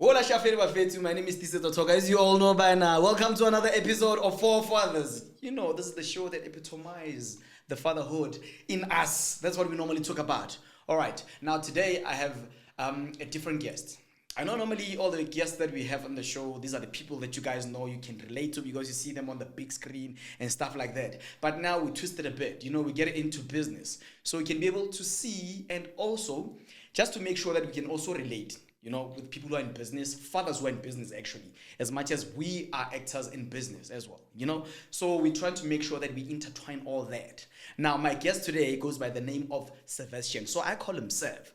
Hola Shafiri Bafetu, my name is Dyslexic. As you all know by now, welcome to another episode of Four Fathers. You know, this is the show that epitomizes the fatherhood in us. That's what we normally talk about. All right, now today I have a different guest. I know normally all the guests that we have on the show, these are the people that you guys know you can relate to because you see them on the big screen and stuff like that. But now we twist it a bit, you know, we get into business. So we can be able to see and also just to make sure that we can also relate, you know, with people who are in business, fathers who are in business actually, as much as we are actors in business as well, you know. So we try to make sure that we intertwine all that. Now, my guest today goes by the name of Siveshen. So I call him Sev.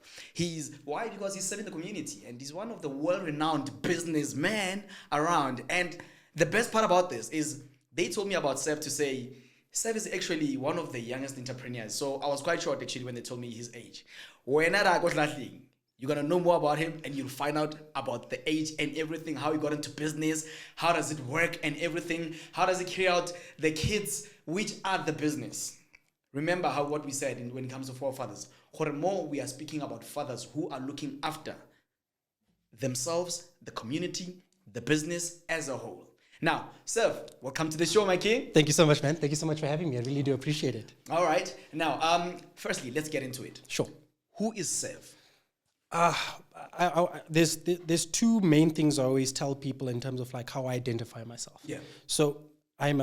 Why? Because he's serving the community and he's one of the world-renowned businessmen around. And the best part about this is they told me about Sev to say, Sev is actually one of the youngest entrepreneurs. So I was quite shocked actually when they told me his age. When I got nothing. You're going to know more about him and you'll find out about the age and everything, how he got into business, how does it work and everything, how does he carry out the kids, which are the business. Remember what we said when it comes to forefathers. More we are speaking about fathers who are looking after themselves, the community, the business as a whole. Now, Sev, welcome to the show, my king. Thank you so much, man. Thank you so much for having me. I really do appreciate it. All right. Now, firstly, let's get into it. Sure. Who is Sev? There's two main things I always tell people in terms of like how I identify myself. Yeah. So I'm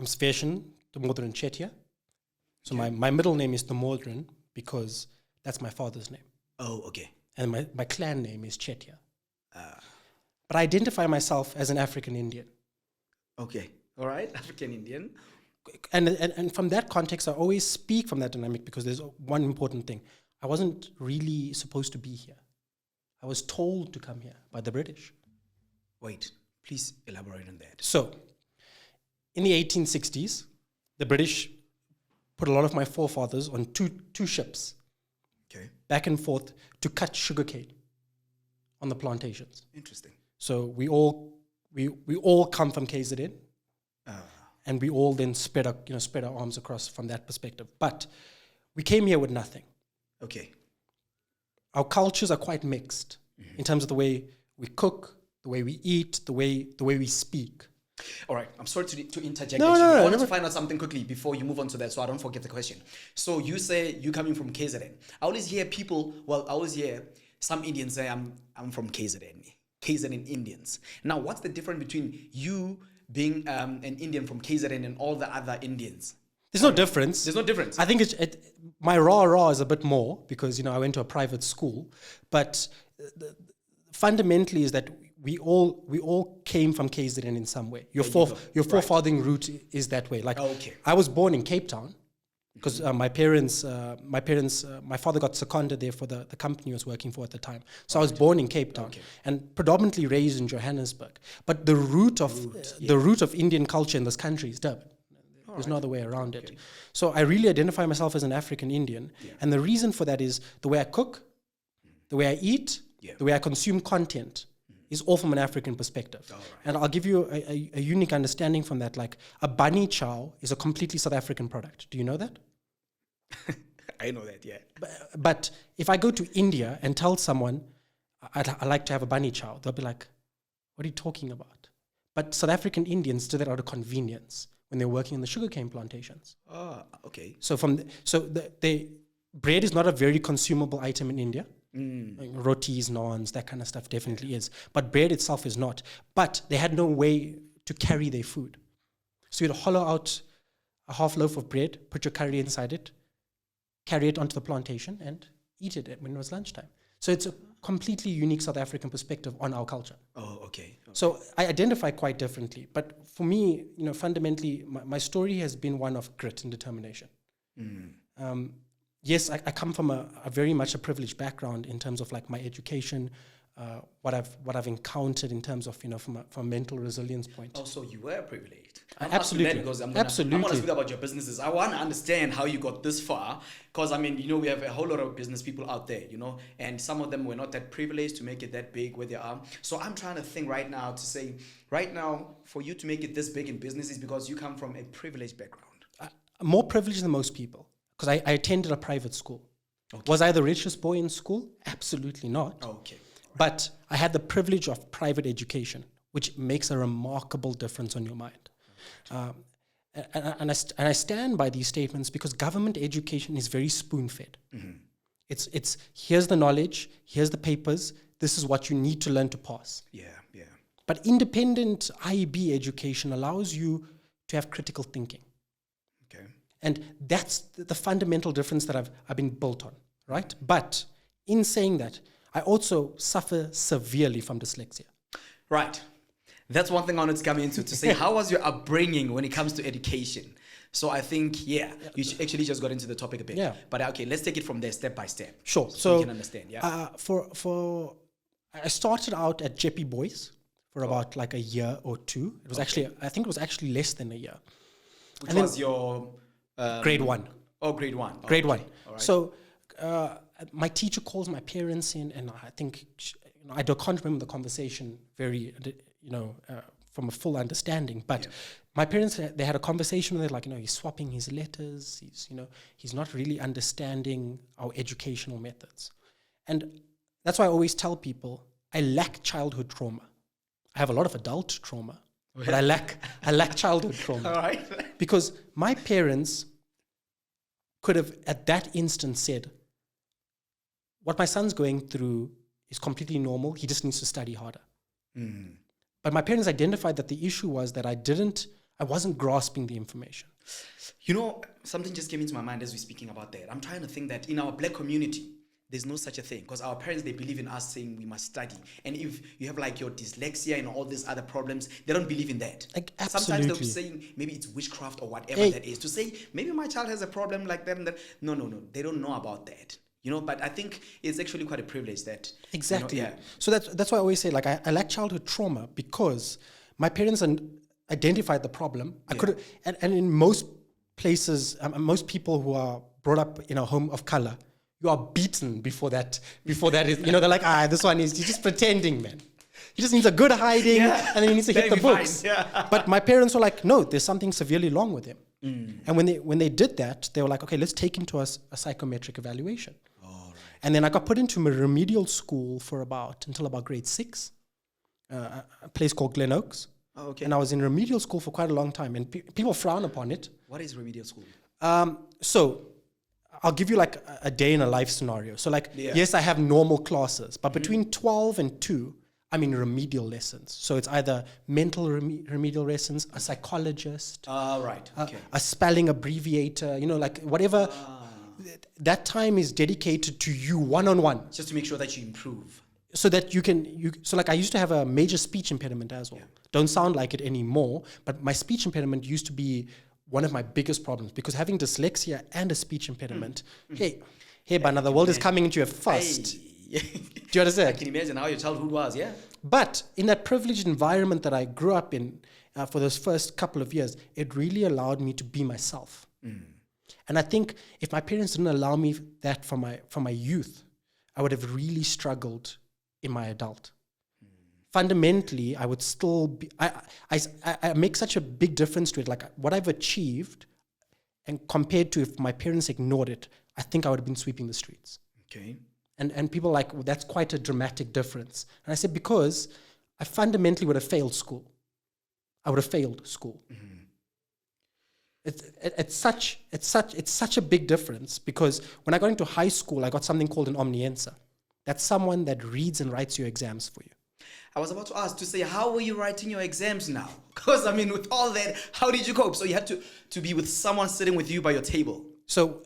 Siveshen Chettiar. So my middle name is Thamodran because that's my father's name. Oh, okay. And my clan name is Chettiar. But I identify myself as an African Indian. Okay. All right. African Indian. And from that context, I always speak from that dynamic because there's one important thing. I wasn't really supposed to be here. I was told to come here by the British. Wait, please elaborate on that. So, in the 1860s, the British put a lot of my forefathers on two ships, back and forth to cut sugarcane on the plantations. Interesting. So we all come from KZN, and we all then spread our arms across from that perspective. But we came here with nothing. Okay. Our cultures are quite mixed in terms of the way we cook, the way we eat, the way we speak. All right. I'm sorry to interject. No, I wanted no. to find out something quickly before you move on to that so I don't forget the question. So you say you're coming from KZN. I always hear some Indians say I'm from KZN Indians. Now, what's the difference between you being an Indian from KZN and all the other Indians? There's no difference. There's no difference. I think my raw is a bit more because, I went to a private school. But fundamentally is that we all came from KZN in some way. Your forefathering root is that way. Like, I was born in Cape Town because my father got seconded there for the company he was working for at the time. So I was born in Cape Town and predominantly raised in Johannesburg. But the root of Indian culture in this country is Durban. There's no other way around it. So I really identify myself as an African Indian. Yeah. And the reason for that is the way I cook, the way I eat, the way I consume content is all from an African perspective. Right. And I'll give you a unique understanding from that. Like a bunny chow is a completely South African product. Do you know that? I know that, yeah. But if I go to India and tell someone I like to have a bunny chow, they'll be like, what are you talking about? But South African Indians do that out of convenience when they're working in the sugarcane plantations. Okay. So bread is not a very consumable item in India. Like rotis, naans, that kind of stuff definitely is. But bread itself is not. But they had no way to carry their food. So you'd hollow out a half loaf of bread, put your curry inside it, carry it onto the plantation and eat it when it was lunchtime. So it's a completely unique South African perspective on our culture. Oh, okay. So I identify quite differently. But for me, fundamentally, my story has been one of grit and determination. Yes, I come from a very much a privileged background in terms of like my education, what I've encountered in terms of from a mental resilience point. Oh, so you were privileged. Absolutely. Because I want to speak about your businesses. I want to understand how you got this far. Because we have a whole lot of business people out there, and some of them were not that privileged to make it that big where they are. So I'm trying to think right now to say, right now, for you to make it this big in business is because you come from a privileged background. More privileged than most people. Because I attended a private school. Okay. Was I the richest boy in school? Absolutely not. Okay. But I had the privilege of private education, which makes a remarkable difference on your mind. And I stand by these statements because government education is very spoon-fed. It's here's the knowledge, here's the papers, this is what you need to learn to pass. But independent IEB education allows you to have critical thinking. And that's the fundamental difference that I've been built on, right? But in saying that, I also suffer severely from dyslexia. Right. That's one thing I wanted to come into, to say, how was your upbringing when it comes to education? So I think, you actually just got into the topic a bit. But okay, let's take it from there, step by step. Sure. So you can understand, I started out at Jeppy Boys for about like a year or two. It was actually, I think it was actually less than a year. Which was your... grade 1. Oh, grade 1. Oh, grade 1. All right. So my teacher calls my parents in, and I think, I can't remember the conversation very, from a full understanding, but my parents, they had a conversation with it, like, he's swapping his letters, he's not really understanding our educational methods. And that's why I always tell people, I lack childhood trauma. I have a lot of adult trauma, but I lack childhood trauma. All right. Because my parents could have, at that instant, said, what my son's going through is completely normal. He just needs to study harder. But my parents identified that the issue was that I wasn't grasping the information. Something just came into my mind as we're speaking about that. I'm trying to think that in our black community, there's no such a thing, because our parents, they believe in us saying we must study. And if you have like your dyslexia and all these other problems, they don't believe in that. Sometimes they'll say maybe it's witchcraft or whatever that is, to say maybe my child has a problem like that and that. No, they don't know about that. But I think it's actually quite a privilege that... Exactly. So that's why I always say, like, I lack childhood trauma because my parents identified the problem. I could, and in most places, most people who are brought up in a home of color, you are beaten before that is, they're like, this one is, you're just pretending, man. He just needs a good hiding, and then he needs to hit the books. But my parents were like, no, there's something severely wrong with him. And when they did that, they were like, okay, let's take him to a psychometric evaluation. And then I got put into a remedial school until about grade 6, a place called Glen Oaks. Oh, okay. And I was in remedial school for quite a long time, and people frown upon it. What is remedial school? So I'll give you like a day in a life scenario. So yes, I have normal classes, but between 12 and 2, I'm in remedial lessons. So it's either mental remedial lessons, a psychologist, right. Okay. a spelling abbreviator, like whatever. That time is dedicated to you one-on-one. Just to make sure that you improve. So that I used to have a major speech impediment as well. Don't sound like it anymore, but my speech impediment used to be one of my biggest problems, because having dyslexia and a speech impediment, hey, Bana, the world is coming into you fast. Do you understand? I can imagine how your childhood was, But in that privileged environment that I grew up in for those first couple of years, it really allowed me to be myself. And I think if my parents didn't allow me that from my youth, I would have really struggled in my adult. Fundamentally, I would still be... I make such a big difference to it. Like, what I've achieved, and compared to if my parents ignored it, I think I would have been sweeping the streets. Okay. And people are like, well, that's quite a dramatic difference. And I said, because I fundamentally would have failed school. I would have failed school. It's such a big difference, because when I got into high school, I got something called an omnienser. That's someone that reads and writes your exams for you. I was about to ask, to say, how were you writing your exams now? Because, with all that, how did you cope? So you had to be with someone sitting with you by your table. So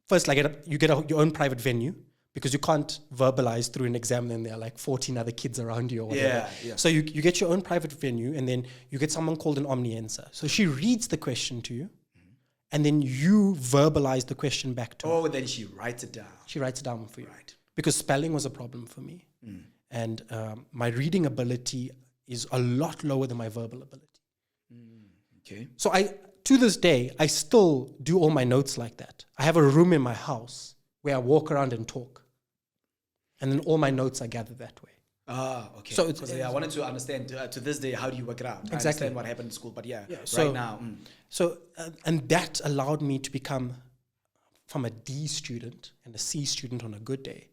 first, you get your own private venue, because you can't verbalize through an exam and there are like 14 other kids around you or whatever. So you get your own private venue, and then you get someone called an omnienser. So she reads the question to you, and then you verbalize the question back to her. Oh, then she writes it down. She writes it down for you. Right. Because spelling was a problem for me. And my reading ability is a lot lower than my verbal ability. Okay. So to this day, I still do all my notes like that. I have a room in my house where I walk around and talk. And then all my notes are gathered that way. Okay. So I wanted to understand, to this day, how do you work it out? Exactly. I understand what happened in school, but so, right now. So, and that allowed me to become, from a D student and a C student on a good day,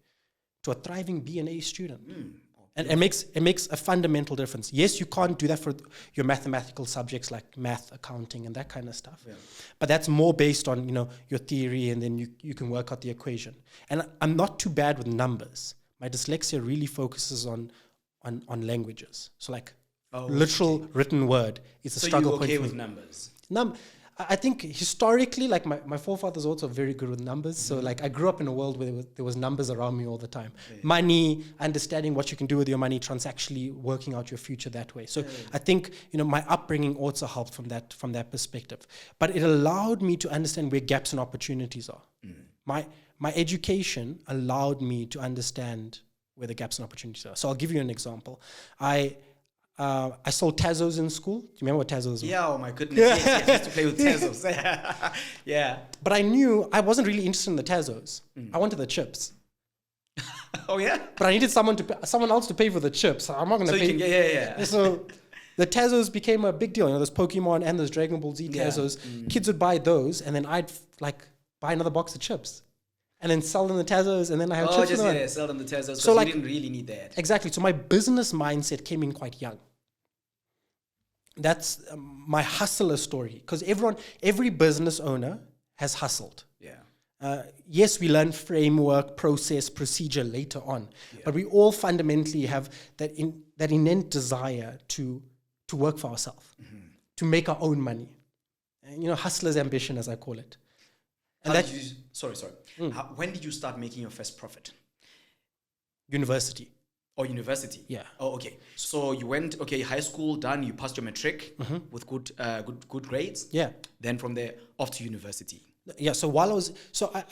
to a thriving B and A student. And it makes a fundamental difference. Yes, you can't do that for your mathematical subjects like math, accounting, and that kind of stuff. Yeah. But that's more based on, your theory, and then you can work out the equation. And I'm not too bad with numbers. My dyslexia really focuses on languages. So like literal written word is a struggle point for me. So you're okay with numbers? I think historically, like my forefathers also very good with numbers. So like I grew up in a world where there was numbers around me all the time. Yeah. Money, understanding what you can do with your money, transactionally working out your future that way. So I think, my upbringing also helped from that perspective. But it allowed me to understand where gaps and opportunities are. Mm. My education allowed me to understand where the gaps and opportunities are. So I'll give you an example. I sold Tazos in school. Do you remember what Tazos were? Yeah, oh my goodness. Yes, I used to play with Tazos. Yeah. But I knew I wasn't really interested in the Tazos. I wanted the chips. Oh, yeah? But I needed someone else to pay for the chips. I'm not going to pay. Yeah. So the Tazos became a big deal. Those Pokemon and those Dragon Ball Z Tazos. Yeah. Kids would buy those, and then I'd buy another box of chips. And then sell them the Tazos, and then I have chips. Sell them the Tazos, so you didn't really need that. Exactly. So my business mindset came in quite young. That's my hustler story, because every business owner has hustled. Yeah. Yes, we learn framework, process, procedure later on, but we all fundamentally have that innate desire to work for ourselves, to make our own money. Hustler's ambition, as I call it. And sorry. When did you start making your first profit? University. Oh, university. Yeah. Oh, okay. So you went, high school done. You passed your matric with good grades. Yeah. Then from there off to university. Yeah. So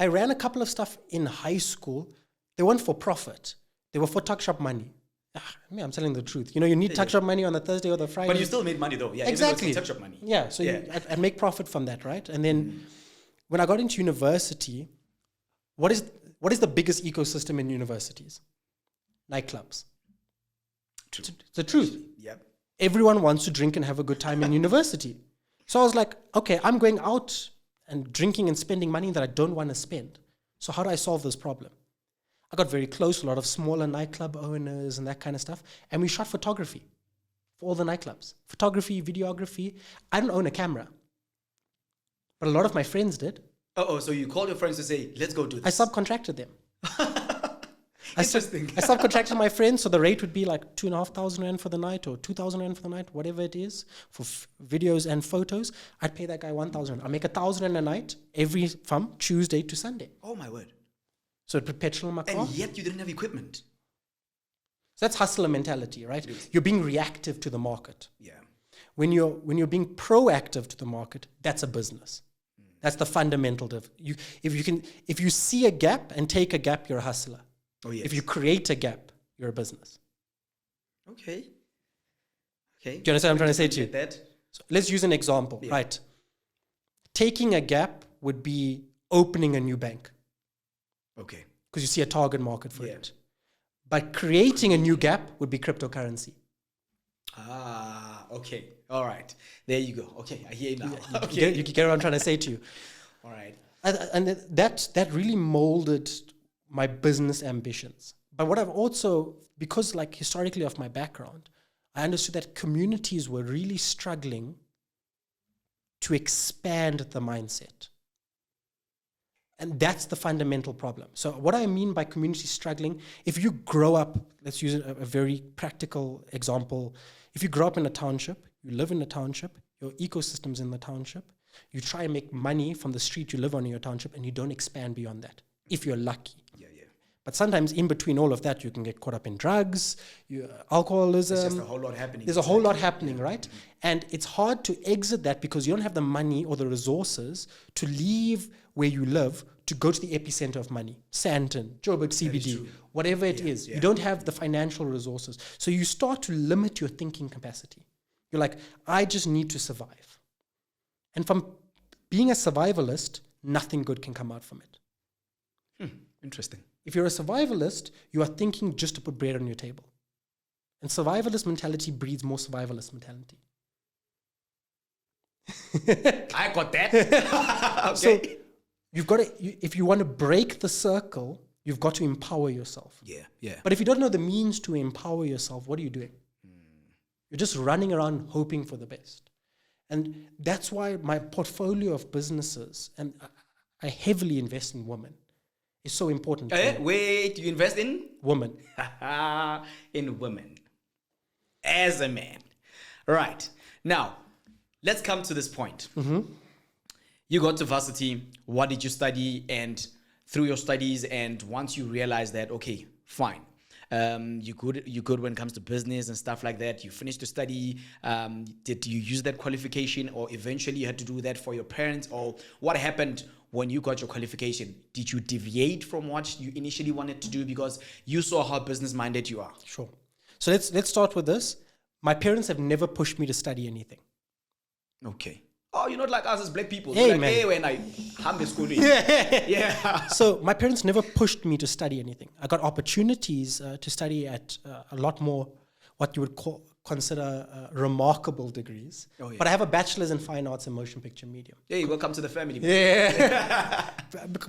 I ran a couple of stuff in high school. They weren't for profit. They were for tuck shop money. I'm telling the truth. You need tuck shop money on the Thursday or the Friday. But you still made money though. Yeah. Exactly. Tuck shop money. Yeah. So I'd make profit from that, right? And then when I got into university, what is the biggest ecosystem in universities? Nightclubs. True. It's the truth. Yep. Everyone wants to drink and have a good time in university. So I was like, okay, I'm going out and drinking and spending money that I don't want to spend. So how do I solve this problem? I got very close to a lot of smaller nightclub owners and that kind of stuff. And we shot photography for all the nightclubs. Photography, videography. I don't own a camera. But a lot of my friends did. So you called your friends to say, let's go do this. I subcontracted them. Interesting. I subcontracted my friends, so the rate would be like 2,500 Rand for the night or 2,000 Rand for the night, whatever it is, for videos and photos. I'd pay that guy 1,000. I make 1,000 Rand a night from Tuesday to Sunday. Oh my word. So perpetual my car. And yet you didn't have equipment. So that's hustler mentality, right? You're being reactive to the market. Yeah. When you're being proactive to the market, that's a business. That's the fundamental difference. If you see a gap and take a gap, you're a hustler. Oh, yes. If you create a gap, you're a business. Okay. Do you understand what I'm trying to say to you? That. So let's use an example, right? Taking a gap would be opening a new bank. Okay. Because you see a target market for it. But creating a new gap would be cryptocurrency. Okay. All right. There you go. Okay. I hear you now. You get what I'm trying to say to you. All right. And that really molded my business ambitions. But what I've also, because historically of my background, I understood that communities were really struggling to expand the mindset. And that's the fundamental problem. So what I mean by community struggling, if you grow up, let's use a very practical example. If you grow up in a township, you live in a township, your ecosystem's in the township, you try and make money from the street you live on in your township, and you don't expand beyond that, if you're lucky. But sometimes in between all of that, you can get caught up in drugs, alcoholism. There's just a whole lot happening. There's a whole lot happening, right? Mm-hmm. And it's hard to exit that because you don't have the money or the resources to leave where you live to go to the epicenter of money. Sandton, Joburg CBD, whatever it is. You don't have the financial resources. So you start to limit your thinking capacity. You're like, I just need to survive. And from being a survivalist, nothing good can come out from it. Interesting. If you're a survivalist, you are thinking just to put bread on your table. And survivalist mentality breeds more survivalist mentality. I got that. Okay. So you've got to, if you want to break the circle, You've got to empower yourself. Yeah. But if you don't know the means to empower yourself, what are you doing? You're just running around hoping for the best. And that's why my portfolio of businesses, and I heavily invest in women, is so important. Wait, you invest in? Women. In women. As a man. Right. Now, let's come to this point. You got to varsity. What did you study? And through your studies, and once you realize that, okay, fine. You good when it comes to business and stuff like that. You finished the study. Did you use that qualification, or eventually you had to do that for your parents? Or what happened when you got your qualification? Did you deviate from what you initially wanted to do because you saw how business minded you are? Sure. So let's start with this. My parents have never pushed me to study anything. Okay. Oh, you're not like us as black people. Hey, like, man. hey, when I hung the school. Yeah. So my parents never pushed me to study anything. I got opportunities to study at a lot more what you would consider remarkable degrees. Oh, yeah. But I have a bachelor's in fine arts and motion picture medium. Hey, welcome to the family. Yeah.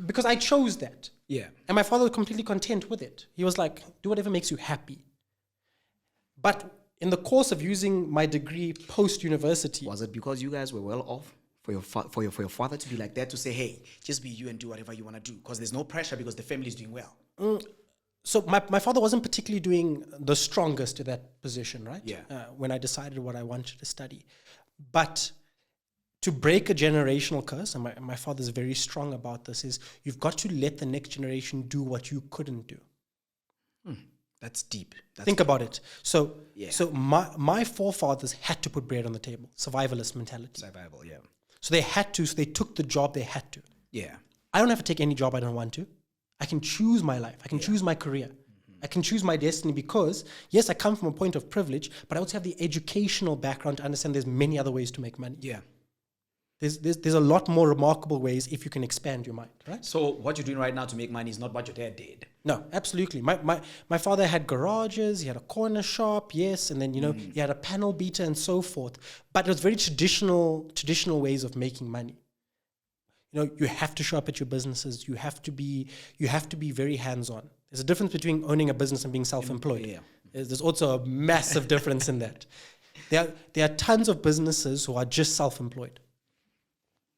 Because I chose that. Yeah. And my father was completely content with it. He was like, do whatever makes you happy. But in the course of using my degree post-university... Was it because you guys were well off for your father to be like that, to say, hey, just be you and do whatever you want to do? Because there's no pressure because the family is doing well. So my father wasn't particularly doing the strongest to that position, right? Yeah. When I decided what I wanted to study. But to break a generational curse, and my father's very strong about this, is you've got to let the next generation do what you couldn't do. That's deep. Think about it. So, Yeah. so my forefathers had to put bread on the table. Survivalist mentality. Survival, yeah. So they had to. So they took the job they had to. Yeah. I don't have to take any job I don't want to. I can choose my life. I can choose my career. I can choose my destiny because, yes, I come from a point of privilege, but I also have the educational background to understand there's many other ways to make money. Yeah. There's a lot more remarkable ways if you can expand your mind, right? So what you're doing right now to make money is not what your dad did. No, absolutely. My father had garages, he had a corner shop, yes, and then, he had a panel beater and so forth. But it was very traditional ways of making money. You have to show up at your businesses. You have to be very hands-on. There's a difference between owning a business and being self-employed. Yeah. There's also a massive difference in that. There are tons of businesses who are just self-employed.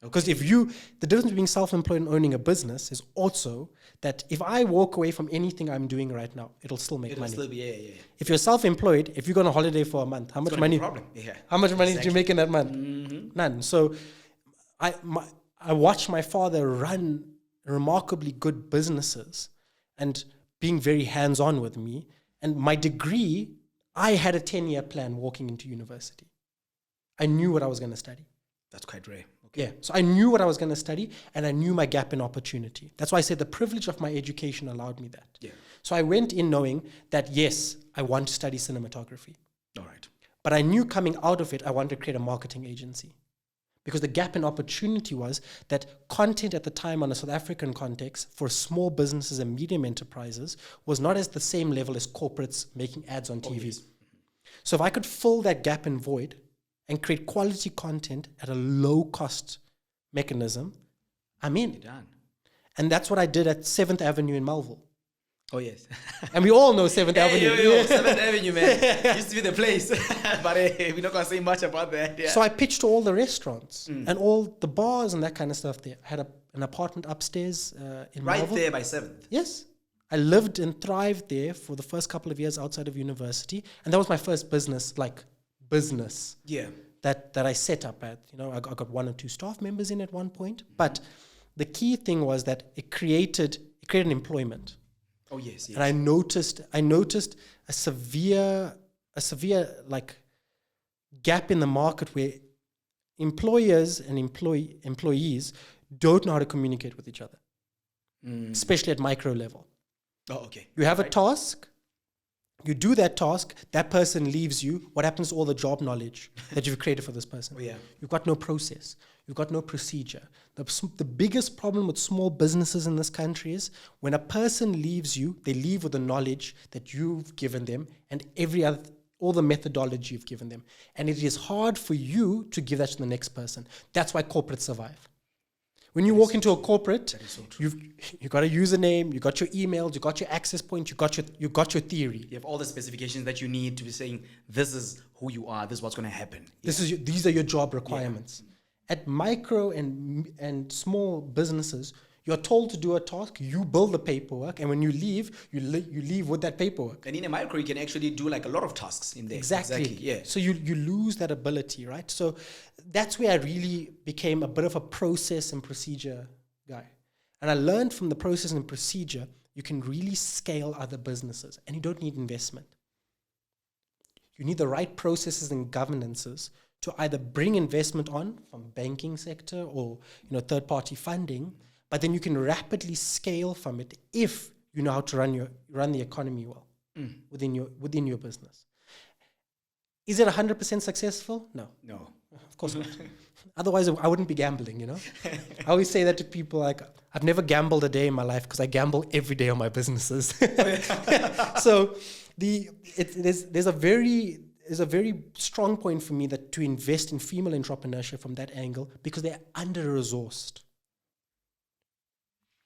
Because the difference between self-employed and owning a business is also that if I walk away from anything I'm doing right now, it'll still make money. It'll still be, yeah. If you're self-employed, if you go on a holiday for a month, how much money? Problem. Yeah. How much money did you make in that month? None. So I watched my father run remarkably good businesses and being very hands-on with me. And my degree, I had a 10-year plan walking into university. I knew what I was going to study. That's quite rare. Okay. Yeah. So I knew what I was going to study and I knew my gap in opportunity. That's why I said the privilege of my education allowed me that. Yeah. So I went in knowing that, yes, I want to study cinematography. All right. But I knew coming out of it, I wanted to create a marketing agency. Because the gap in opportunity was that content at the time on a South African context for small businesses and medium enterprises was not at the same level as corporates making ads on TV. Yes. So if I could fill that gap and void and create quality content at a low cost mechanism, I'm in. You're done. And that's what I did at 7th Avenue in Melville. Oh, yes. And we all know 7th Avenue. Yo, 7th Avenue, man. Used to be the place. But we're not going to say much about that. Yeah. So I pitched to all the restaurants and all the bars and that kind of stuff there. I had an apartment upstairs in right Melville. there by 7th. Yes. I lived and thrived there for the first couple of years outside of university. And that was my first business. Yeah. That I set up at. I got 1 or 2 staff members in at one point. But the key thing was that it created employment. Oh, yes. And I noticed a severe gap in the market where employers and employees don't know how to communicate with each other, especially at micro level. Oh, okay. You have a task, you do that task, that person leaves you. What happens to all the job knowledge that you've created for this person? Oh, yeah. You've got no process. You've got no procedure. The biggest problem with small businesses in this country is when a person leaves you, they leave with the knowledge that you've given them and all the methodology you've given them. And it is hard for you to give that to the next person. That's why corporates survive. When you walk into a corporate, That is so true. you got a username, you got your emails, you got your access point, you got your theory. You have all the specifications that you need to be saying, this is who you are, this is what's going to happen. These are your job requirements. At micro and small businesses, you're told to do a task, you build the paperwork, and when you leave, you leave with that paperwork. And in a micro, you can actually do like a lot of tasks in there. Exactly. Yeah. So you lose that ability, right? So that's where I really became a bit of a process and procedure guy. And I learned from the process and procedure, you can really scale other businesses, and you don't need investment. You need the right processes and governances to either bring investment on from banking sector or third-party funding, but then you can rapidly scale from it if you know how to run the economy well within your business. Is it 100% successful? No. Of course not. Otherwise, I wouldn't be gambling, I always say that to people, like, I've never gambled a day in my life because I gamble every day on my businesses. So there's a very strong point for me that to invest in female entrepreneurship from that angle, because they're under-resourced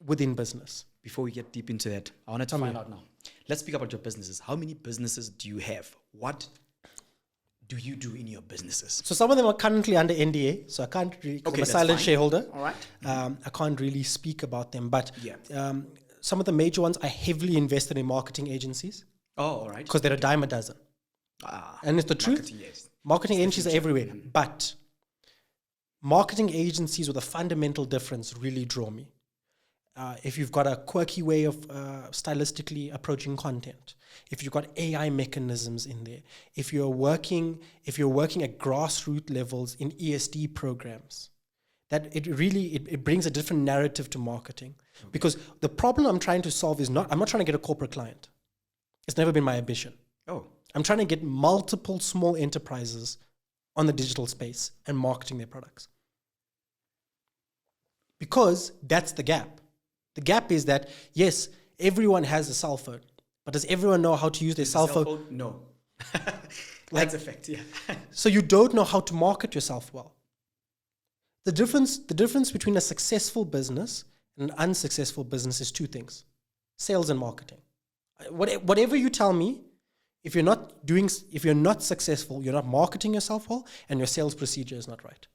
within business. Before we get deep into that, I wanted to find out now. Let's speak about your businesses. How many businesses do you have? What do you do in your businesses? So some of them are currently under NDA, so I can't really, I'm a silent shareholder. All right. I can't really speak about them, but Yeah. some of the major ones, I heavily invested in marketing agencies. Oh, all right. Because they're a dime a dozen. And it's the truth. Yes. Marketing agencies are everywhere, but marketing agencies with a fundamental difference really draw me. If you've got a quirky way of stylistically approaching content, if you've got AI mechanisms in there, if you're working at grassroots levels in ESD programs, that it brings a different narrative to marketing. Okay. Because the problem I'm trying to solve is I'm not trying to get a corporate client. It's never been my ambition. Oh. I'm trying to get multiple small enterprises on the digital space and marketing their products. Because that's the gap. The gap is that, yes, everyone has a cell phone, but does everyone know how to use their cell phone? No. That's a fact, yeah. So you don't know how to market yourself well. The difference between a successful business and an unsuccessful business is two things: sales and marketing. Whatever you tell me, if you're not successful, you're not marketing yourself well, and your sales procedure is not right.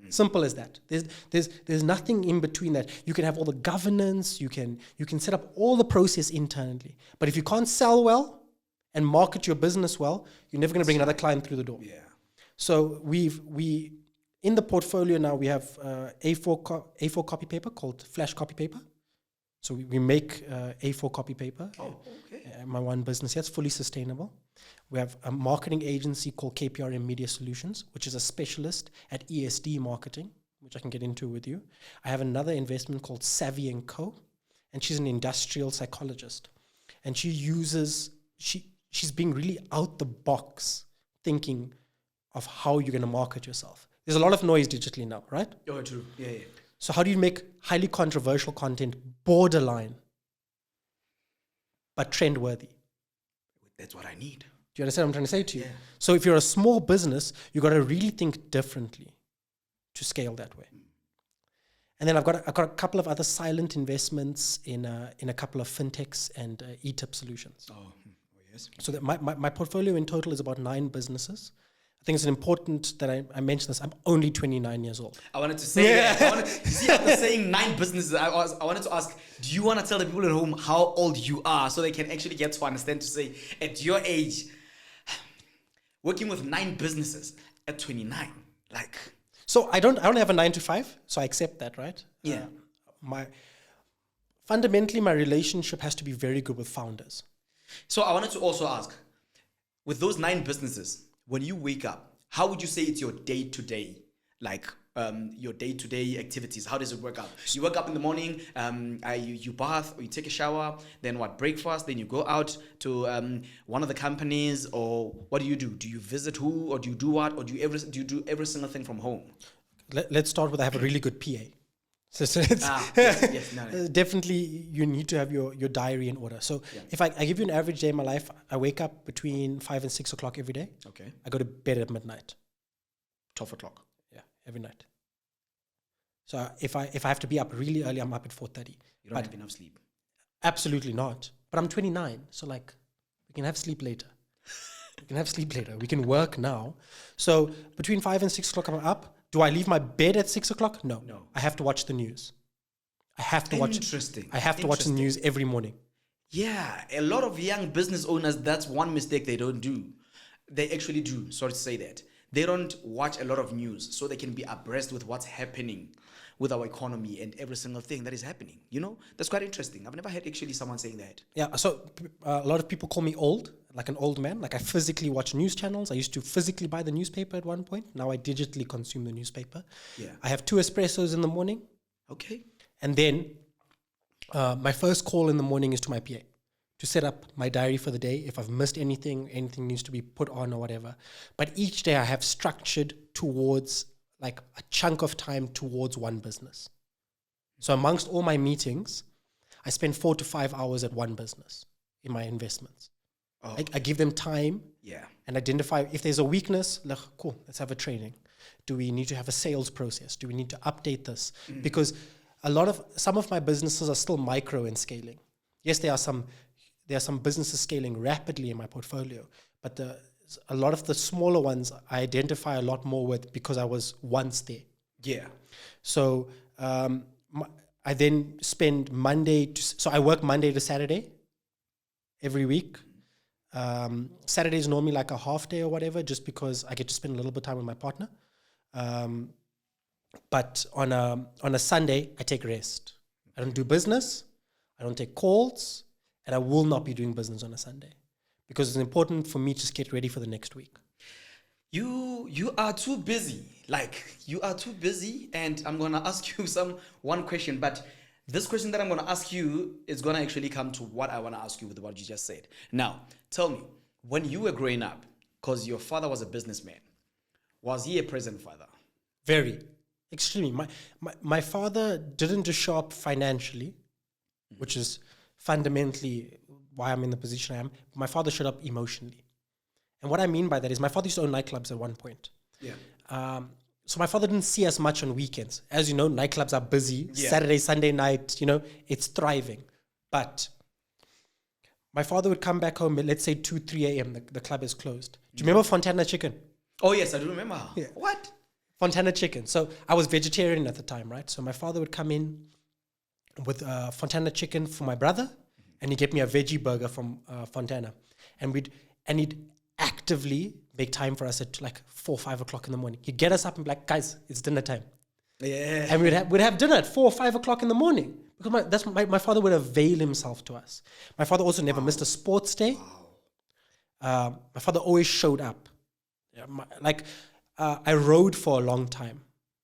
Simple as that. There's nothing in between that. You can have all the governance, you can set up all the process internally. But if you can't sell well and market your business well, you're never going to bring another client through the door. Yeah. So we in the portfolio now we have A4 copy paper called flash copy paper. So we make A4 copy paper. Oh, okay. My one business here, it's fully sustainable. We have a marketing agency called KPRM Media Solutions, which is a specialist at ESD marketing, which I can get into with you. I have another investment called Savvy & Co., and she's an industrial psychologist. And she's being really out the box thinking of how you're going to market yourself. There's a lot of noise digitally now, right? Oh, true. Yeah. So how do you make highly controversial content borderline, but trend-worthy? That's what I need. Do you understand what I'm trying to say to you? Yeah. So if you're a small business, you got to really think differently to scale that way. And then I've got a couple of other silent investments in a couple of fintechs and e-tip solutions. Oh yes. So that my portfolio in total is about 9 businesses. I think it's important that I mention this. I'm only 29 years old. I wanted to say that. You see, after saying 9 businesses, I wanted to ask, do you want to tell the people at home how old you are so they can actually get to understand, to say, at your age, working with 9 businesses at 29, like... So I don't have a 9 to 5, so I accept that, right? Yeah. Fundamentally, my relationship has to be very good with founders. So I wanted to also ask, with those 9 businesses, when you wake up, how would you say it's your day-to-day, like your day-to-day activities? How does it work out? You wake up in the morning, you bath, or you take a shower, then what, breakfast, then you go out to one of the companies, or what do you do? Do you visit who, or do you do what, or do you do every single thing from home? Let's start with, I have a really good PA. So yes. Definitely you need to have your diary in order. So if I give you an average day in my life, I wake up between 5 and 6 o'clock every day. Okay. I go to bed at midnight. 12 o'clock. Yeah, every night. So if I have to be up really early, I'm up at 4:30. You don't have enough sleep. Absolutely not. But I'm 29, so like we can have sleep later. We can work now. So between 5 and 6 o'clock, I'm up. Do I leave my bed at 6 o'clock? No. I have to watch the news. I have to watch the news every morning. Yeah, a lot of young business owners, that's one mistake they don't do. They actually do, sorry to say that. They don't watch a lot of news so they can be abreast with what's happening with our economy and every single thing that is happening. You know, that's quite interesting. I've never heard actually someone saying that. Yeah, so a lot of people call me old, like an old man. Like I physically watch news channels. I used to physically buy the newspaper at one point. Now I digitally consume the newspaper. Yeah. I have 2 espressos in the morning. Okay. And then my first call in the morning is to my PA to set up my diary for the day. If I've missed anything needs to be put on or whatever. But each day I have structured towards like a chunk of time towards one business. So amongst all my meetings, I spend 4 to 5 hours at one business in my investments. Oh. I give them time and identify if there's a weakness, like, cool, let's have a training. Do we need to have a sales process? Do we need to update this? Because some of my businesses are still micro in scaling. Yes, there are some businesses scaling rapidly in my portfolio, but a lot of the smaller ones I identify a lot more with because I was once there. Yeah. So I then spend so I work Monday to Saturday every week. Saturday is normally like a half day or whatever, just because I get to spend a little bit of time with my partner. But on a Sunday, I take rest. I don't do business. I don't take calls. And I will not be doing business on a Sunday because it's important for me to get ready for the next week. You are too busy. You are too busy. And I'm going to ask you one question. But this question that I'm going to ask you is going to actually come to what I want to ask you with what you just said. Now, tell me, when you were growing up, because your father was a businessman, was he a present father? Very. Extremely. My father didn't just show up financially, which is fundamentally why I'm in the position I am. My father showed up emotionally. And what I mean by that is my father used to own nightclubs at one point. Yeah. So my father didn't see us much on weekends. As you know, nightclubs are busy. Yeah. Saturday, Sunday night, it's thriving. But my father would come back home at, let's say, 2, 3 a.m. The club is closed. Do you remember Fontana Chicken? Oh, yes, I do remember. Yeah. What? Fontana Chicken. So I was vegetarian at the time, right? So my father would come in with Fontana Chicken for my brother, and he'd get me a veggie burger from Fontana. And he'd actively make time for us at like 4, 5 o'clock in the morning. He'd get us up and be like, guys, it's dinner time. Yeah. And we'd have dinner at 4 or 5 o'clock in the morning. Because my father would avail himself to us. My father also never missed a sports day. Wow. My father always showed up. Yeah, I rowed for a long time.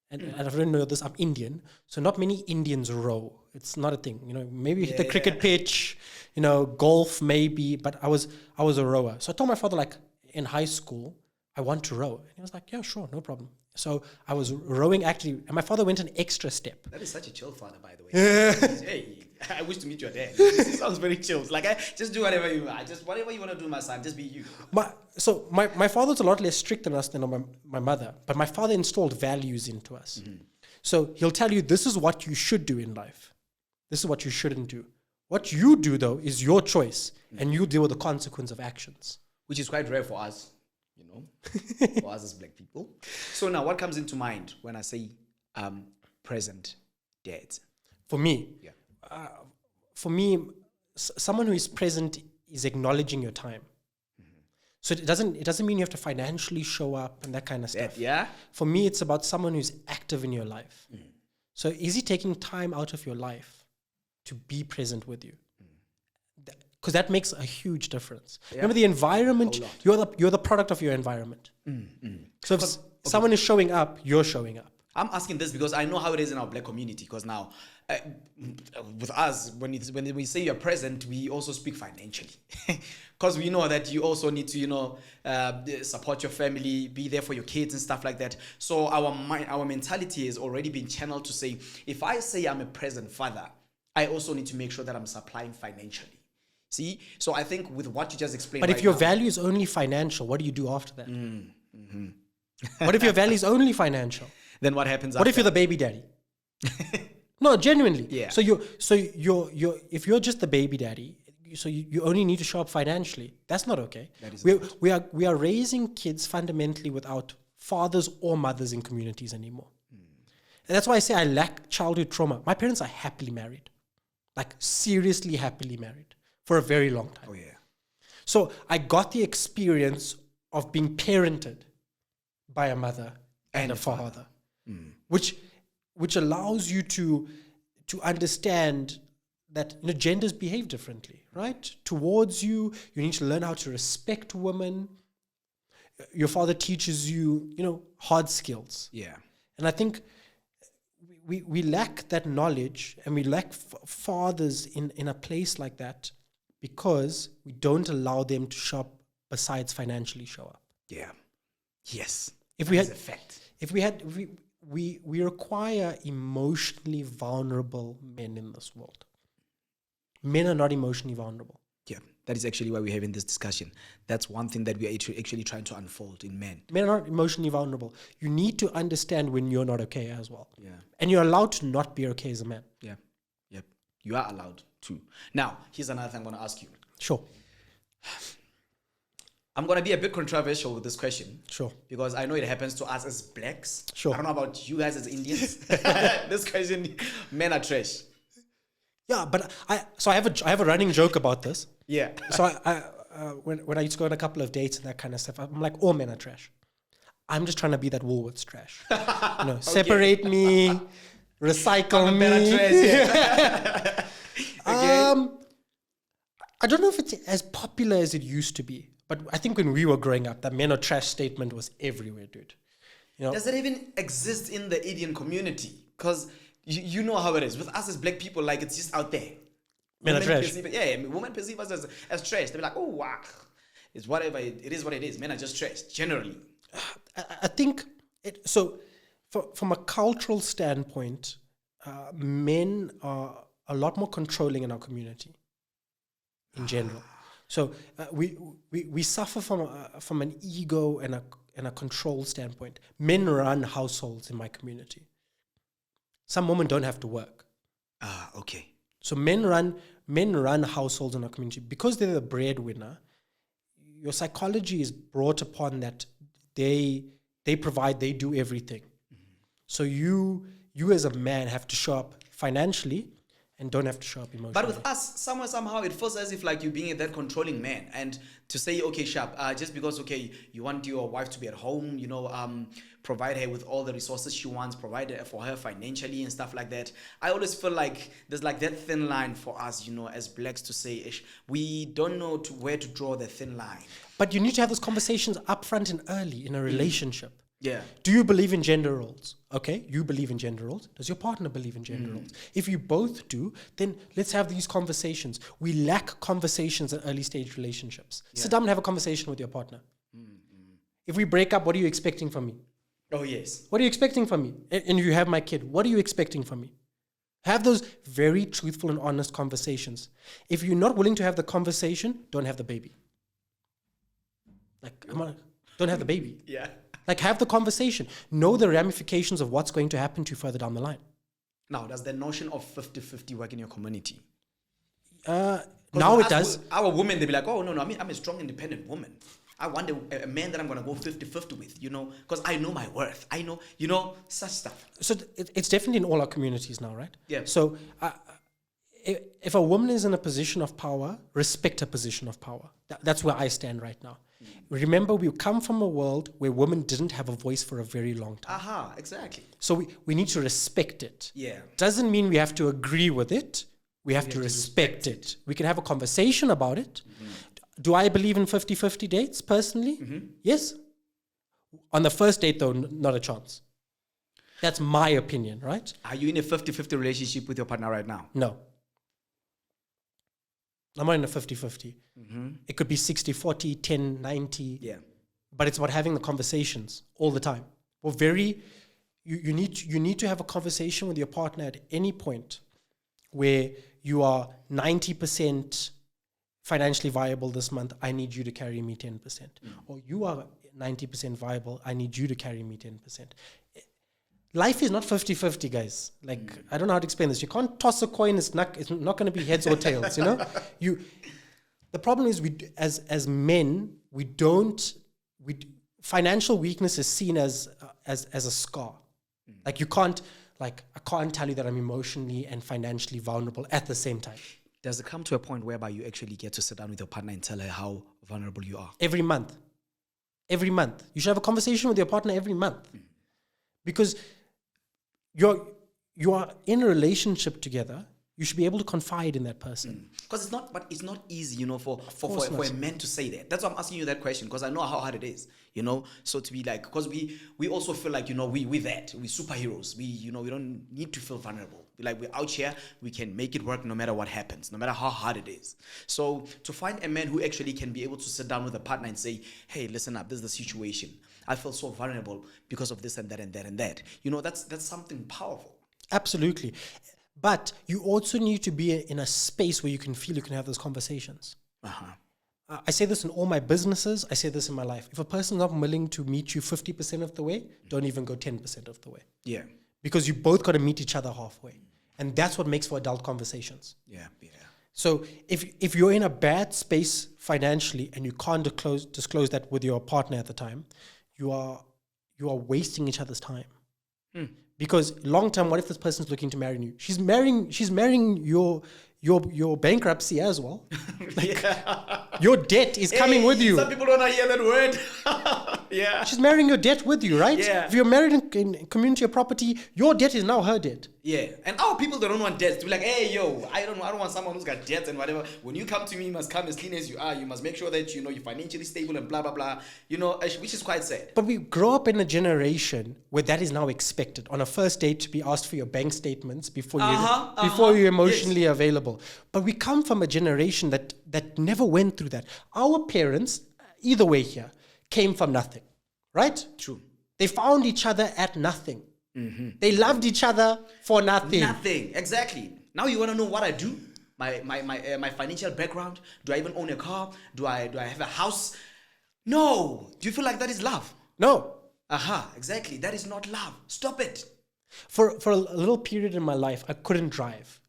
And I don't know this, I'm Indian. So not many Indians row. It's not a thing. Maybe hit the cricket pitch, golf maybe, but I was a rower. So I told my father, like, in high school, I want to row. And he was like, yeah, sure, no problem. So I was rowing actually, and my father went an extra step. That is such a chill father, by the way. Hey, I wish to meet your dad. This sounds very chill. Like, just do whatever you want. Just whatever you want to do, my son. Just be you. My father's a lot less strict than us than my mother, but my father installed values into us. Mm-hmm. So he'll tell you, this is what you should do in life. This is what you shouldn't do. What you do, though, is your choice, and you deal with the consequence of actions. Which is quite rare for us, for us as black people. So now, what comes into mind when I say present dads? For me, someone who is present is acknowledging your time. Mm-hmm. So it doesn't mean you have to financially show up and that kind of stuff. Yeah. For me, it's about someone who's active in your life. Mm. So is he taking time out of your life to be present with you? Because that makes a huge difference. Yeah. Remember, the environment, you're the product of your environment. So if someone is showing up, you're showing up. I'm asking this because I know how it is in our black community. Because now, with us, when we say you're present, we also speak financially. Because we know that you also need to, support your family, be there for your kids and stuff like that. So our mentality has already been channeled to say, if I say I'm a present father, I also need to make sure that I'm supplying financially. See? So I think with what you just explained. But if your value is only financial, what do you do after that? Mm-hmm. What if your value is only financial? Then what happens after? What if you're the baby daddy? No, genuinely. Yeah. So you're if you're just the baby daddy, so you only need to show up financially. That's not okay. That is we are raising kids fundamentally without fathers or mothers in communities anymore. And that's why I say I lack childhood trauma. My parents are happily married, like seriously happily married for a very long time. Oh yeah. So I got the experience of being parented by a mother and a father, which allows you to understand that genders behave differently, right? Towards you, you need to learn how to respect women. Your father teaches you, hard skills. Yeah. And I think we lack that knowledge, and we lack fathers in a place like that because we don't allow them to show up besides financially show up. Yeah. Yes. If we require emotionally vulnerable men in this world. Men are not emotionally vulnerable. Yeah, that is actually why we're having this discussion. That's one thing that we are actually trying to unfold in men. Men are not emotionally vulnerable. You need to understand when you're not okay as well. Yeah. And you're allowed to not be okay as a man. Yeah. Yep. You are allowed to. Now, here's another thing I'm going to ask you. Sure. I'm going to be a bit controversial with this question. Sure. Because I know it happens to us as blacks. Sure. I don't know about you guys as Indians. This question, men are trash. Yeah, but I have a running joke about this. Yeah. So when I used to go on a couple of dates and that kind of stuff, I'm like, all men are trash. I'm just trying to be that Woolworths trash. Okay. Separate me, recycle me. Trash, yeah. I don't know if it's as popular as it used to be, but I think when we were growing up, that men are trash statement was everywhere, dude. Does that even exist in the Indian community? Because you know how it is. With us as black people, like, it's just out there. Men are trash. Women perceive us as trash. They'll be like, oh, wow. It's whatever. It is what it is. Men are just trash, generally. I think, from a cultural standpoint, men are a lot more controlling in our community in general. So we suffer from an ego and a control standpoint. Men run households in my community. Some women don't have to work. Okay. So men run households in our community because they're the breadwinner. Your psychology is brought upon that they provide, they do everything. Mm-hmm. So you as a man have to show up financially and don't have to show up emotionally. But with us, somehow it feels as if like you're being that controlling man, and to say, okay, Sharp, just because, okay, you want your wife to be at home, provide her with all the resources she wants, provide for her financially and stuff like that. I always feel like there's like that thin line for us, as blacks, to say, we don't know where to draw the thin line. But you need to have those conversations upfront and early in a relationship. Yeah. Do you believe in gender roles? Okay, you believe in gender roles. Does your partner believe in gender roles? If you both do, then let's have these conversations. We lack conversations in early stage relationships. Yeah. Sit down and have a conversation with your partner. If we break up, what are you expecting from me? Oh, yes. What are you expecting from me? And you have my kid. What are you expecting from me? Have those very truthful and honest conversations. If you're not willing to have the conversation, don't have the baby. Don't have the baby. Yeah. Like, have the conversation. Know the ramifications of what's going to happen to you further down the line. Now, does the notion of 50-50 work in your community? Now it does. Our women, they'll be like, oh, no, I'm a strong, independent woman. I want a man that I'm going to go 50-50 with, because I know my worth. I know, such stuff. So it's definitely in all our communities now, right? Yeah. So if a woman is in a position of power, respect her position of power. That's where I stand right now. Remember, we come from a world where women didn't have a voice for a very long time. Aha, exactly. So we need to respect it. Yeah. Doesn't mean we have to agree with it. We have to respect it. We can have a conversation about it. Do I believe in 50-50 dates, personally? Yes. On the first date, though, not a chance. That's my opinion, right? Are you in a 50-50 relationship with your partner right now? No. I'm not in a 50-50. It could be 60-40, 10-90. Yeah. But it's about having the conversations all the time. Well, you need to have a conversation with your partner at any point where you are 90% financially viable this month. I need you to carry me 10%. Or you are 90% viable. I need you to carry me 10%. life is not 50-50, guys. Like, I don't know how to explain this. You can't toss a coin, it's not going to be heads or tails, you know? The problem is as men, financial weakness is seen as a scar. Like you can't, I can't tell you that I'm emotionally and financially vulnerable at the same time. Does it come to a point whereby you actually get to sit down with your partner and tell her how vulnerable you are? Every month. Every month. You should have a conversation with your partner every month. Because you are in a relationship together. You should be able to confide in that person. Because it's not easy, you know, for a man to say that. That's why I'm asking you that question, because I know how hard it is, you know. So to be like, because we also feel like, you know, we're superheroes. We don't need to feel vulnerable. We're out here, we can make it work no matter what happens, no matter how hard it is. So to find a man who actually can be able to sit down with a partner and say, hey, listen up, this is the situation. I feel so vulnerable because of this and that and that and that. You know, that's something powerful. Absolutely. But you also need to be in a space where you can feel you can have those conversations. I say this in all my businesses. I say this in my life. If a person's not willing to meet you 50% of the way, don't even go 10% of the way. Yeah. Because you both got to meet each other halfway. And that's what makes for adult conversations. Yeah. So if you're in a bad space financially and you can't disclose that with your partner at the time, you are wasting each other's time. Because long term, what if this person's looking to marry you? She's marrying your bankruptcy as well. Your debt is coming with you. Some people don't hear that word. Yeah. She's marrying your debt with you, right? Yeah. If you're married in community or property, your debt is now her debt. Yeah. And our people, they don't want debts. To be like, hey, yo, I don't want someone who's got debts and whatever. When you come to me, you must come as clean as you are. You must make sure that, you know, you're financially stable and blah, blah, blah. You know, which is quite sad. But we grow up in a generation where that is now expected. On a first date, to be asked for your bank statements before you're emotionally available. But we come from a generation that never went through that. Our parents, either way here, came from nothing, right? True. They found each other at nothing. They loved each other for nothing. Nothing, exactly. Now you want to know what I do? My financial background? Do I even own a car? Do I have a house? No. Do you feel like that is love? No. Exactly. That is not love. Stop it. For a little period in my life, I couldn't drive.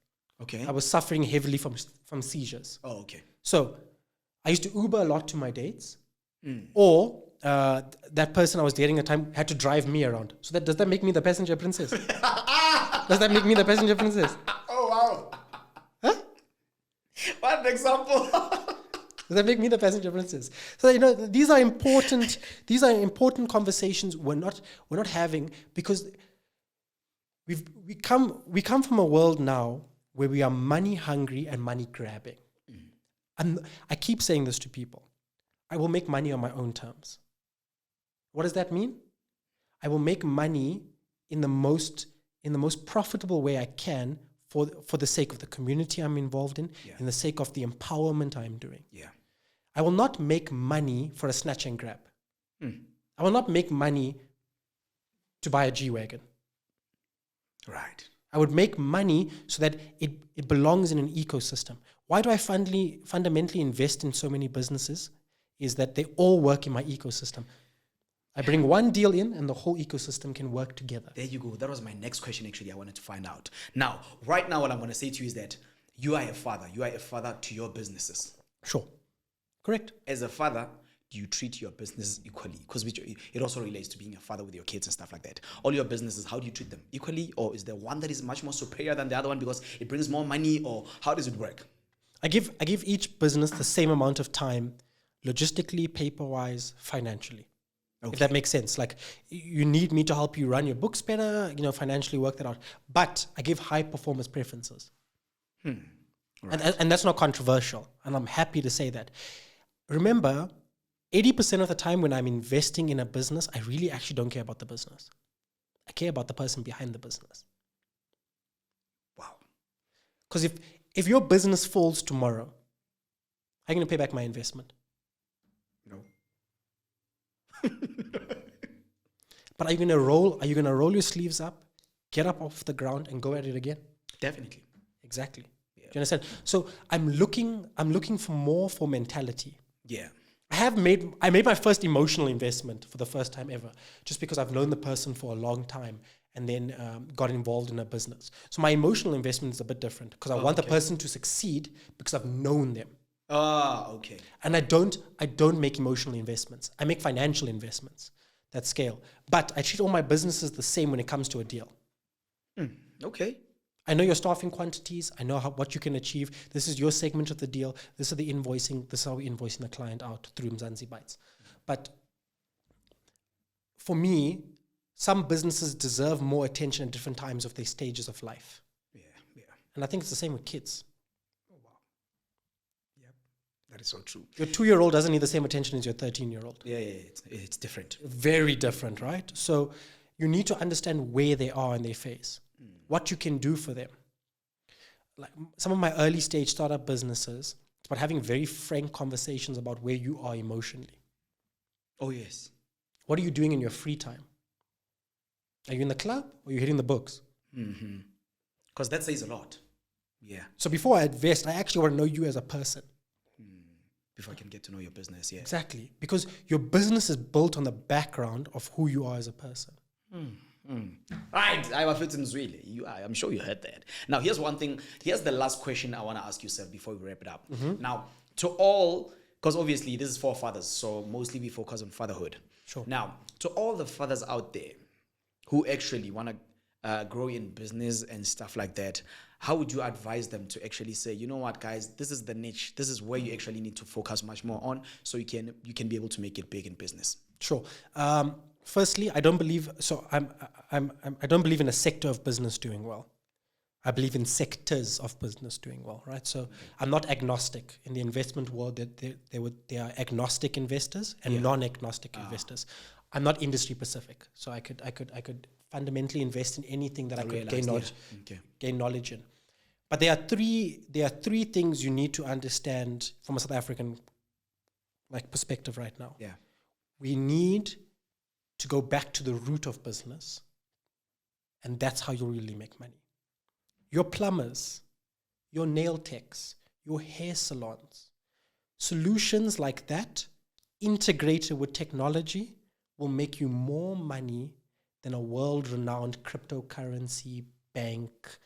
Okay. I was suffering heavily from seizures. Oh, okay. So I used to Uber a lot to my dates, or that person I was dating at the time had to drive me around. So does that make me the passenger princess? Does that make me the passenger princess? Oh, wow. Huh? What an example. Does that make me the passenger princess? So, you know, these are important conversations we're not having, because we come from a world now where we are money hungry and money grabbing. And I keep saying this to people. I will make money on my own terms. What does that mean? I will make money in the most profitable way I can for the sake of the community I'm involved in, in the sake of the empowerment I'm doing. Yeah. I will not make money for a snatch and grab. I will not make money to buy a G-Wagon. Right. I would make money so that it belongs in an ecosystem. Why do I fundamentally invest in so many businesses? Is that they all work in my ecosystem. I bring one deal in and the whole ecosystem can work together. There you go. That was my next question, actually, I wanted to find out. Now, right now, what I'm going to say to you is that you are a father. You are a father to your businesses. Sure. Correct. As a father, do you treat your business equally? Because it also relates to being a father with your kids and stuff like that. All your businesses, how do you treat them? Equally? Or is there one that is much more superior than the other one because it brings more money? Or how does it work? I give each business the same amount of time, logistically, paper-wise, financially. Okay. If that makes sense. Like, you need me to help you run your books better, you know, financially work that out. But I give high performance preferences. Right. And that's not controversial. And I'm happy to say that. Remember, 80% of the time when I'm investing in a business, I really actually don't care about the business. I care about the person behind the business. Wow. Because if your business falls tomorrow, how are you going to pay back my investment? No. But are you going to roll your sleeves up, get up off the ground and go at it again? Definitely. Exactly. Yeah. Do you understand? So I'm looking for mentality. Yeah. I made my first emotional investment for the first time ever, just because I've known the person for a long time and then got involved in a business. So my emotional investment is a bit different because I want the person to succeed because I've known them. Okay. And I don't make emotional investments. I make financial investments that scale. But I treat all my businesses the same when it comes to a deal. Okay. I know your staffing quantities. I know what you can achieve. This is your segment of the deal. This is the invoicing. This is how we're invoicing the client out through Mzansi Bytes. But for me, some businesses deserve more attention at different times of their stages of life. Yeah. And I think it's the same with kids. Oh, wow. Yep. That is so true. Your 2-year-old doesn't need the same attention as your 13-year-old. Yeah. It's different. Very different, right? So you need to understand where they are in their phase, what you can do for them. Like some of my early stage startup businesses, it's about having very frank conversations about where you are emotionally. Oh, yes. What are you doing in your free time? Are you in the club or are you hitting the books? Because that says a lot. Yeah. So before I invest, I actually want to know you as a person. Before I can get to know your business, yeah. Exactly. Because your business is built on the background of who you are as a person. Right. I'm sure you heard that. Now, here's one thing. Here's the last question I want to ask you, Seth, before we wrap it up. Now, to all, because obviously this is for fathers, so mostly we focus on fatherhood. Sure. Now, to all the fathers out there who actually want to grow in business and stuff like that, how would you advise them to actually say, you know what, guys, this is the niche. This is where you actually need to focus much more on, so you can be able to make it big in business. Sure. Firstly, I don't believe I don't believe in a sector of business doing well. I believe in sectors of business doing well, right? So I'm not agnostic. In the investment world, there are agnostic investors and non-agnostic investors. I'm not industry specific, so I could fundamentally invest in anything that I could gain knowledge in. But there are three things you need to understand from a South African perspective right now. Yeah. We need to go back to the root of business, and that's how you really make money. Your plumbers, your nail techs, your hair salons, solutions like that integrated with technology will make you more money than a world-renowned cryptocurrency bank,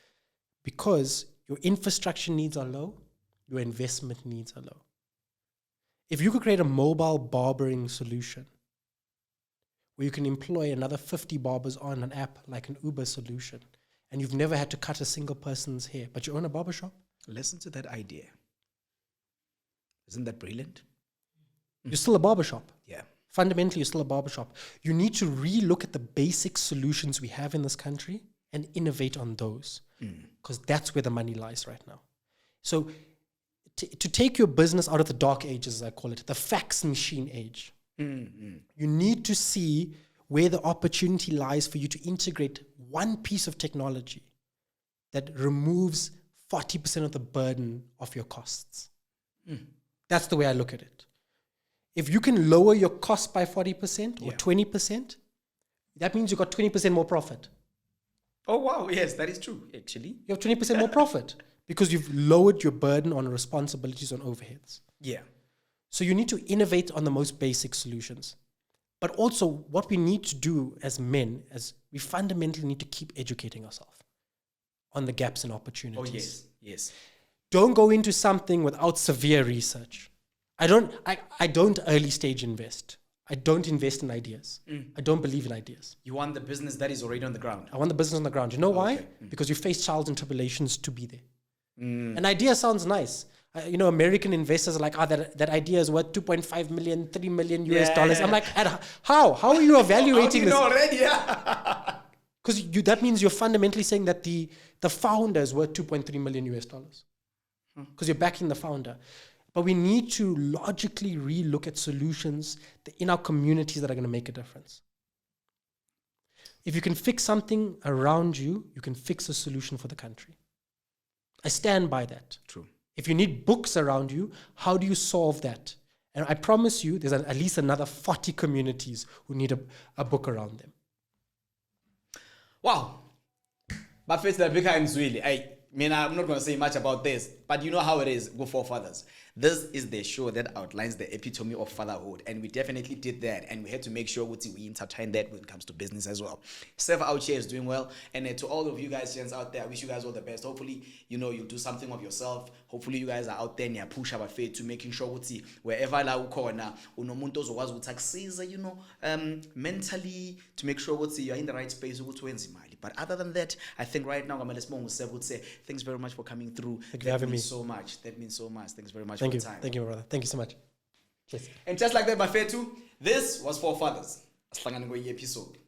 because your infrastructure needs are low, your investment needs are low. If you could create a mobile barbering solution where you can employ another 50 barbers on an app like an Uber solution, and you've never had to cut a single person's hair, but you own a barbershop? Listen to that idea. Isn't that brilliant? You're still a barbershop. Yeah. Fundamentally, you're still a barbershop. You need to re-look at the basic solutions we have in this country and innovate on those, because that's where the money lies right now. So to take your business out of the dark ages, as I call it, the fax machine age, you need to see where the opportunity lies for you to integrate one piece of technology that removes 40% of the burden of your costs. That's the way I look at it. If you can lower your cost by 40% or 20%, that means you got 20% more profit. Oh, wow. Yes, that is true, actually. You have 20% more profit because you've lowered your burden on responsibilities on overheads. Yeah. So you need to innovate on the most basic solutions. But also what we need to do as men, as we fundamentally need to keep educating ourselves on the gaps and opportunities. Oh, yes, yes. Don't go into something without severe research. I don't early stage invest. I don't invest in ideas. I don't believe in ideas. You want the business that is already on the ground. I want the business on the ground. You know why? Okay. Because you face trials and tribulations to be there. An idea sounds nice. American investors are like, that idea is worth 2.5 million, 3 million US dollars. I'm like, how? How are you evaluating this? Already? Because that means you're fundamentally saying that the founder is worth 2.3 million US dollars. Because you're backing the founder. But we need to logically re-look at solutions in our communities that are going to make a difference. If you can fix something around you, you can fix a solution for the country. I stand by that. True. If you need books around you, how do you solve that? And I promise you, there's at least another 40 communities who need a book around them. Wow. But first, I'm not going to say much about this. But you know how it is, go forefathers. This is the show that outlines the epitome of fatherhood, and we definitely did that, and we had to make sure we entertain that when it comes to business as well. Sev out here is doing well, and to all of you guys gents out there, I wish you guys all the best. Hopefully, you'll do something of yourself. Hopefully, you guys are out there and you push our faith to making sure wherever la ukhona unomuntu ozokwazi ukuthi akusiza, mentally, to make sure you're in the right space ukuthi wenze imali. But other than that, I think right now, Sev would say, thanks very much for coming through. Thank you for having me. So much. That means so much. Thanks very much Thank for you. your time. Thank you, my brother. Thank you so much. Cheers. And just like that, Bafetu, this was For Fathers. Asihlangane kwenye episode.